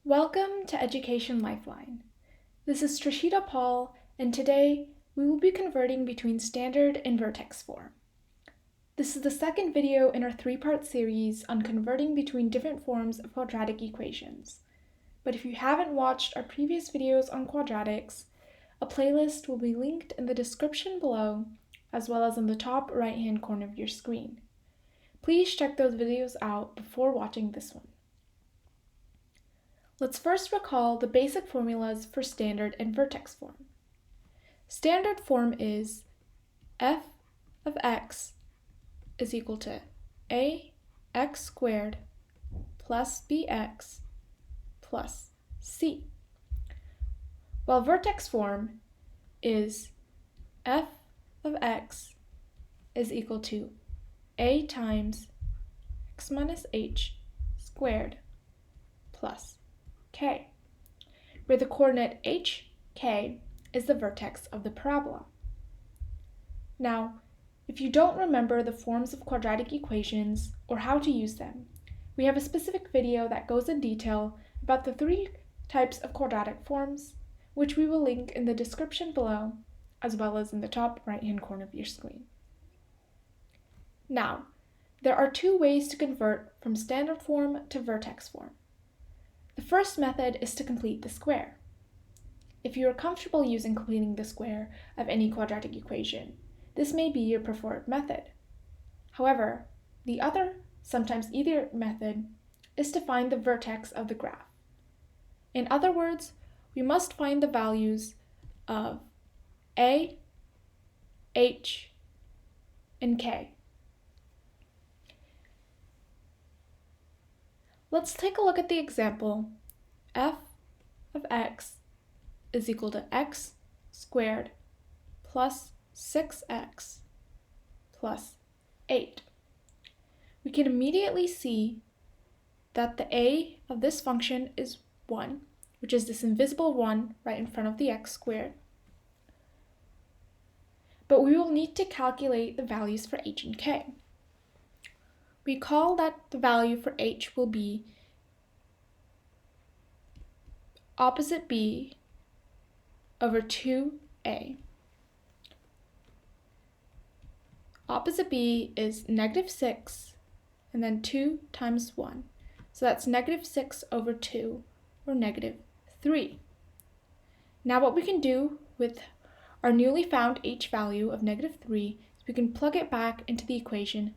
Welcome to Education Lifeline. This is Trishita Paul, and today we will be converting between standard and vertex form. This is the second video in our three-part series on converting between different forms of quadratic equations. But if you haven't watched our previous videos on quadratics, a playlist will be linked in the description below, as well as in the top right-hand corner of your screen. Please check those videos out before watching this one. Let's first recall the basic formulas for standard and vertex form. Standard form is f of x is equal to ax squared plus bx plus c, while vertex form is f of x is equal to a times x minus h squared plus k, where the coordinate h, k is the vertex of the parabola. Now, if you don't remember the forms of quadratic equations or how to use them, we have a specific video that goes in detail about the three types of quadratic forms, which we will link in the description below, as well as in the top right-hand corner of your screen. Now, there are two ways to convert from standard form to vertex form. The first method is to complete the square. If you are comfortable using completing the square of any quadratic equation, this may be your preferred method. However, the other, sometimes either method, is to find the vertex of the graph. In other words, we must find the values of a, h, and k. Let's take a look at the example. F of x is equal to x squared plus 6x plus 8. We can immediately see that the a of this function is 1, which is this invisible 1 right in front of the x squared. But we will need to calculate the values for h and k. Recall that the value for h will be opposite b over 2a. Opposite b is negative 6 and then 2 times 1. So that's negative 6 over 2, or negative 3. Now what we can do with our newly found h value of negative 3 is we can plug it back into the equation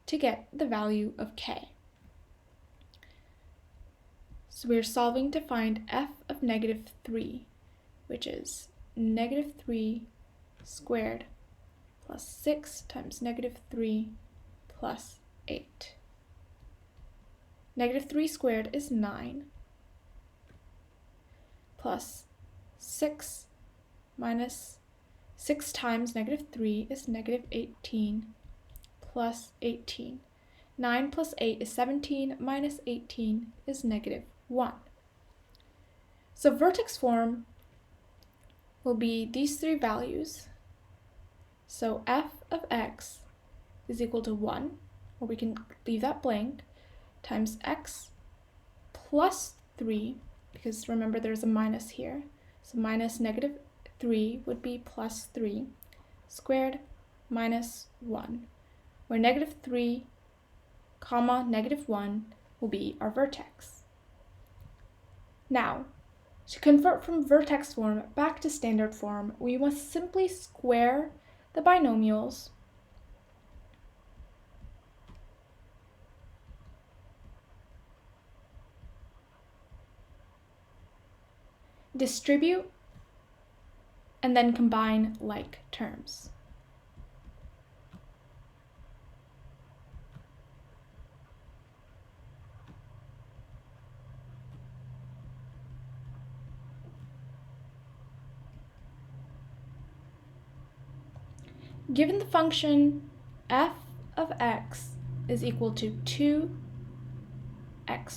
to get the value of k. So we're solving to find f of negative 3, which is negative 3 squared plus 6 times negative 3 plus 8. Negative 3 squared is 9, plus 6 minus 6 times negative 3 is negative 18, plus 18. 9 plus 8 is 17, minus 18 is negative 1. So vertex form will be these three values. So f of x is equal to 1, or we can leave that blank, times x plus 3, because remember there's a minus here, so minus negative 3 would be plus 3, squared minus 1, where negative 3, comma, negative 1 will be our vertex. Now, to convert from vertex form back to standard form, we must simply square the binomials distribute, and then combine like terms. Given the function f of x is equal to 2x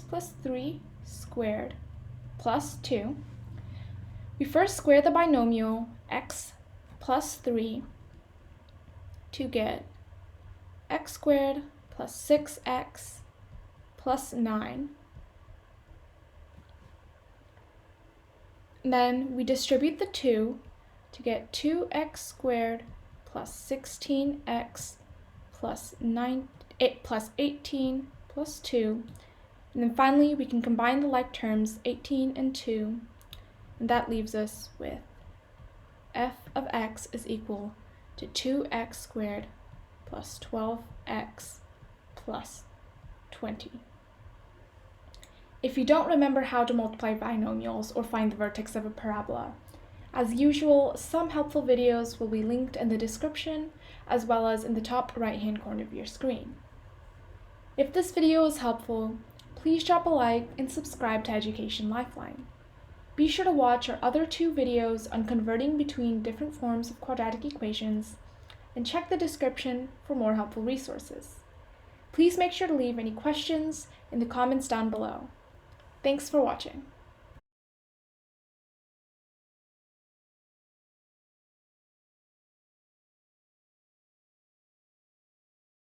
plus 3 squared plus 2, we first square the binomial x plus 3 to get x squared plus 6x plus 9 then we distribute the 2 to get 2x squared plus 16x plus 18 plus 2. And then finally, we can combine the like terms, 18 and 2, and that leaves us with f of x is equal to 2x squared plus 12x plus 20. If you don't remember how to multiply binomials or find the vertex of a parabola, as usual, some helpful videos will be linked in the description as well as in the top right-hand corner of your screen. If this video is helpful, please drop a like and subscribe to Education Lifeline. Be sure to watch our other 2 videos on converting between different forms of quadratic equations, and check the description for more helpful resources. Please make sure to leave any questions in the comments down below. Thanks for watching.